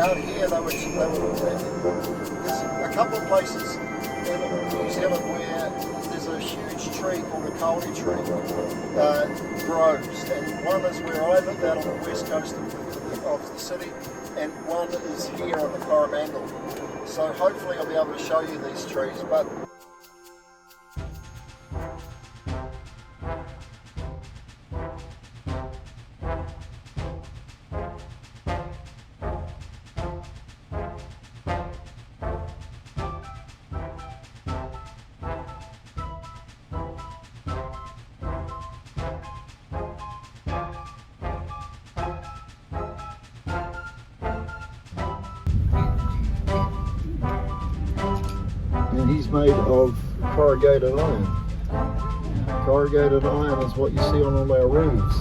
Out here, there's a couple of places in New Zealand where there's a huge tree called a kauri tree grows, and one is where I live out on the west coast of the city, and one is here on the Coromandel. So hopefully I'll be able to show you these trees. But he's made of corrugated iron. Corrugated iron is what you see on all our roofs.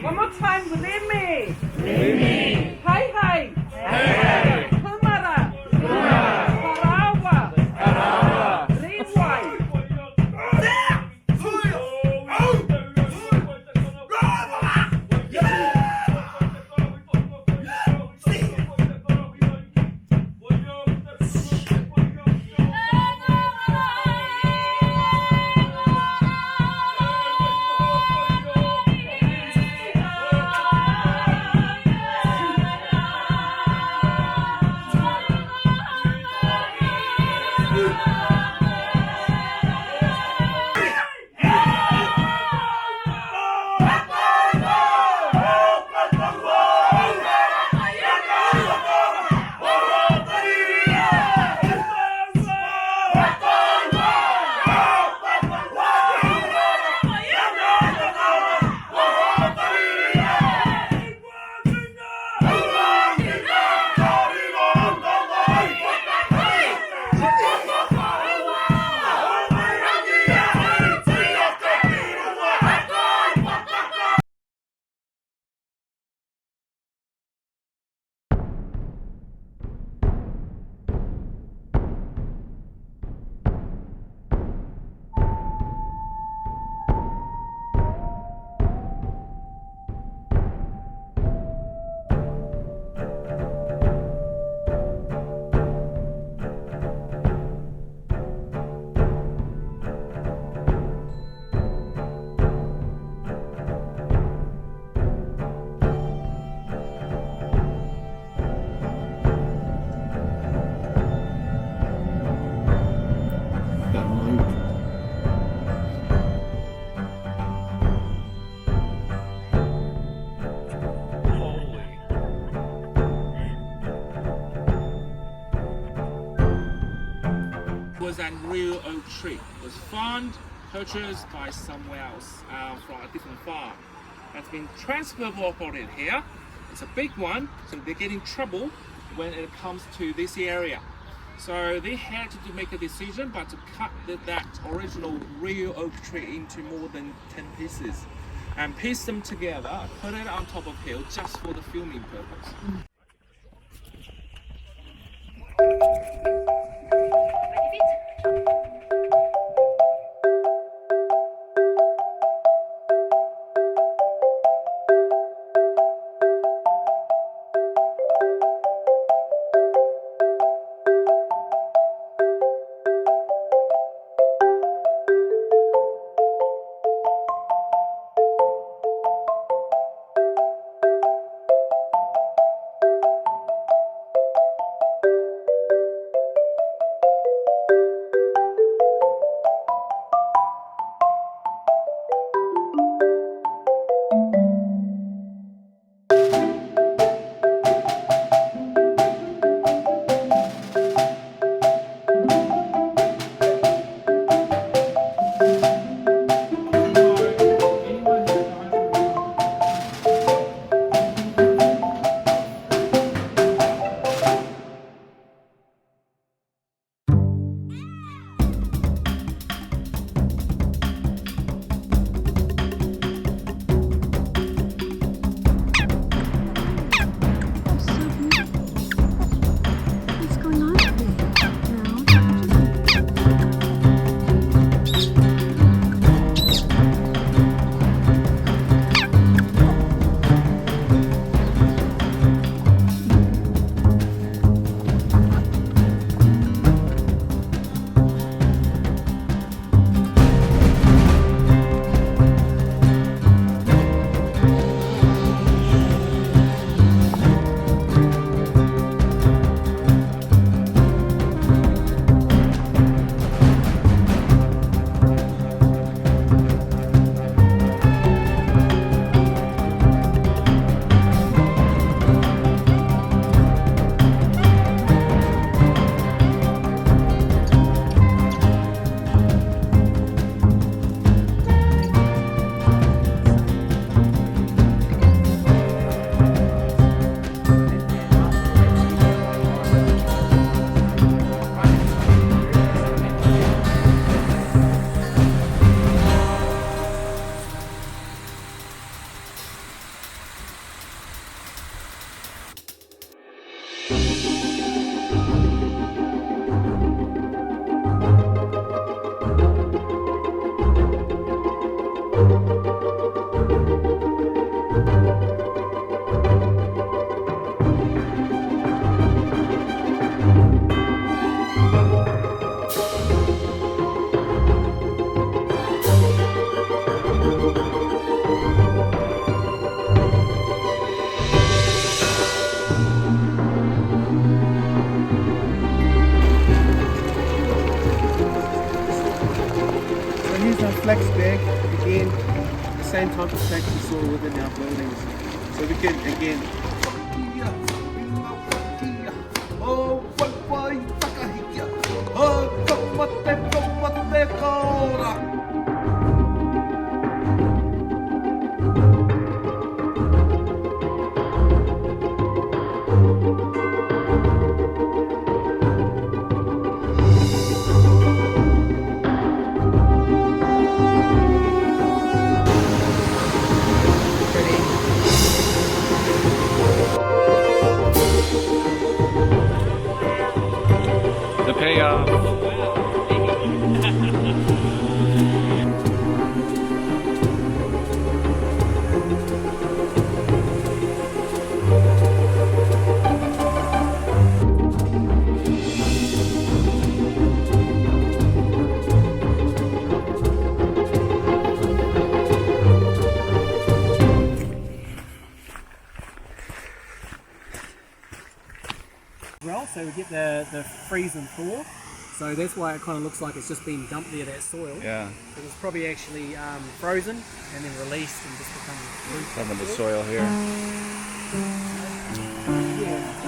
One more time within me. Hai hai. Kumara. Karawa. Rewai. was a real oak tree. It was found, purchased by somewhere else from a different farm. It's been transported here. It's a big one, so they get in trouble when it comes to this area. So they had to make a decision, but to cut that original real oak tree into more than 10 pieces and piece them together, put it on top of hill just for the filming purpose. flex bag, again, the same type of flex we saw within our buildings. So we can, again, the payoff. Well, so we get the freeze and thaw, so that's why it kind of looks like it's just been dumped there, that soil. Yeah. It was probably actually frozen and then released and just become root. Some of the soil here. Yeah.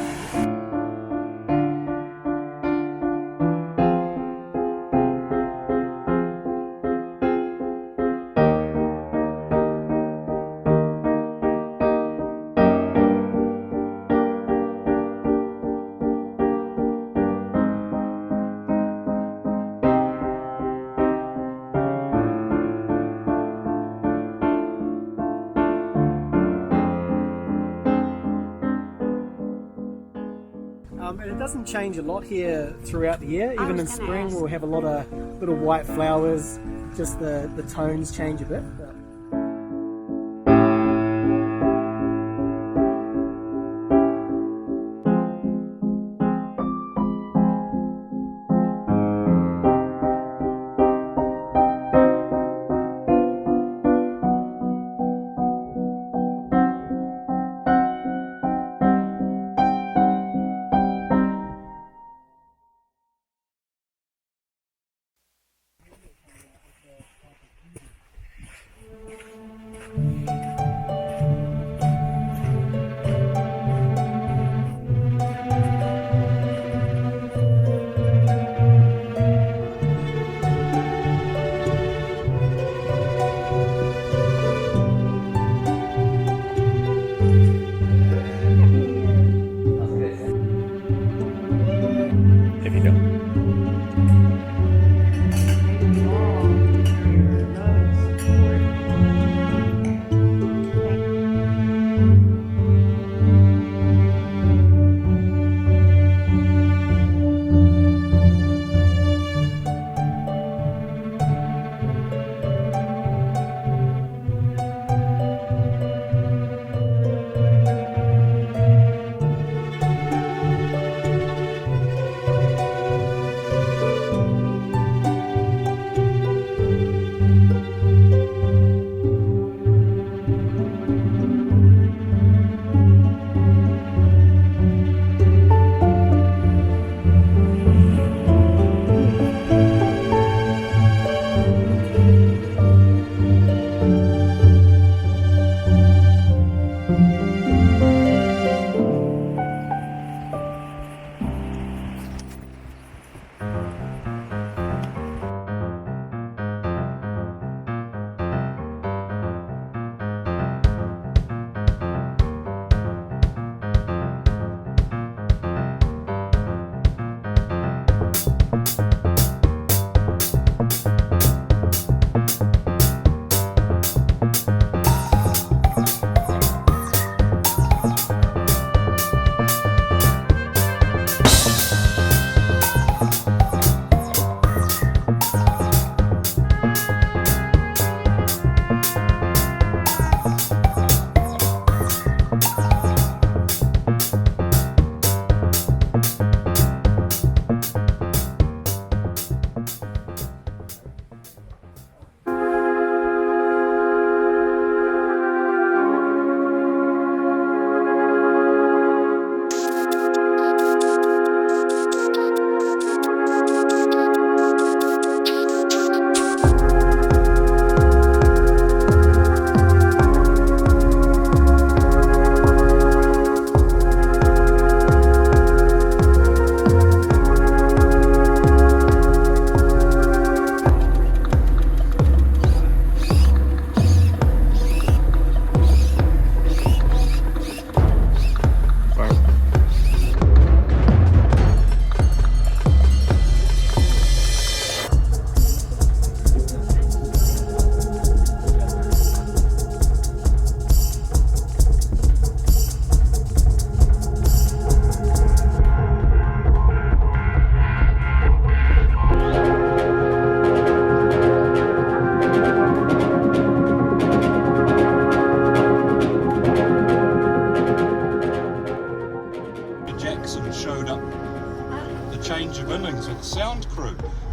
And it doesn't change a lot here throughout the year. Even in spring, we'll have a lot of little white flowers. Just the tones change a bit.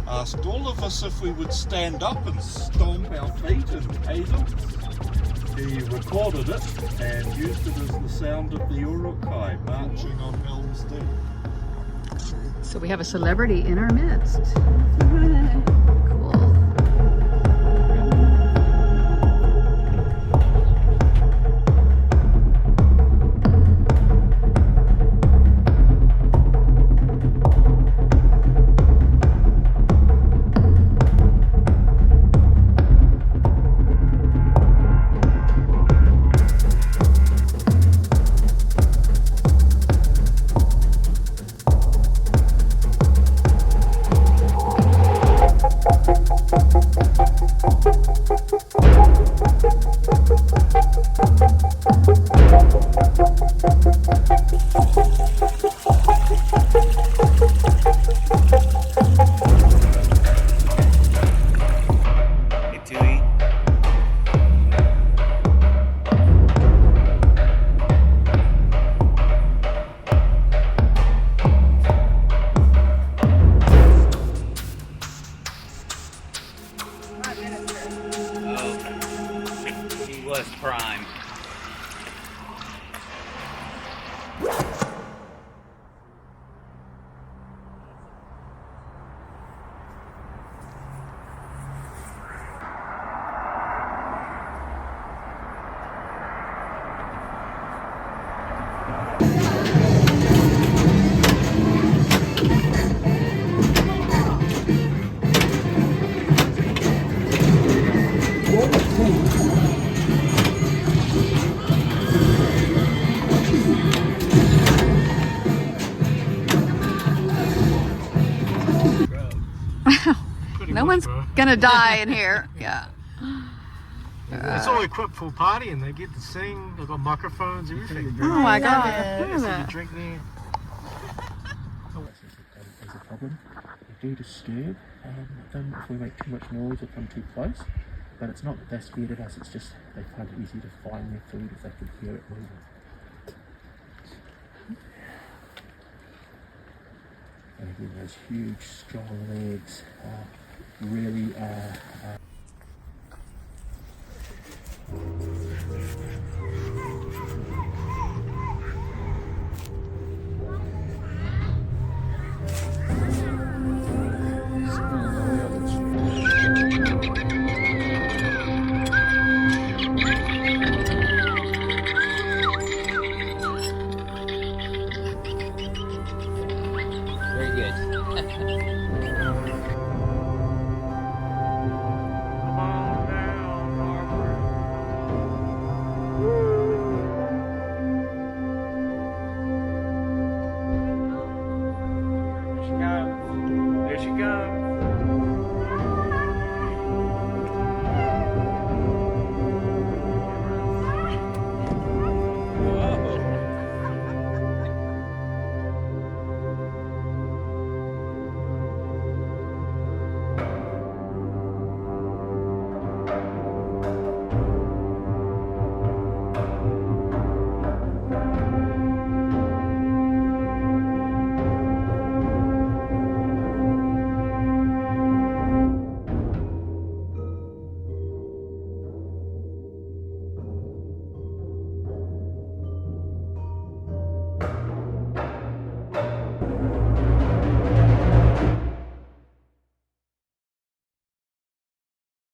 Asked all of us if we would stand up and stomp our feet in Hazel. He recorded it and used it as the sound of the Urukai marching on Helm's Deep. So we have a celebrity in our midst. Cool. He was prime. No one's gonna die in here. Yeah. It's all equipped for partying. They get to sing. They've got microphones, everything. Oh my God. Look at So you that. drink there. There's a problem. They do disturb them if we make too much noise or come too close. But it's not that they're scared of us, it's just they find it easier to find their food if they can hear it moving. And again, those huge, strong legs really Very good.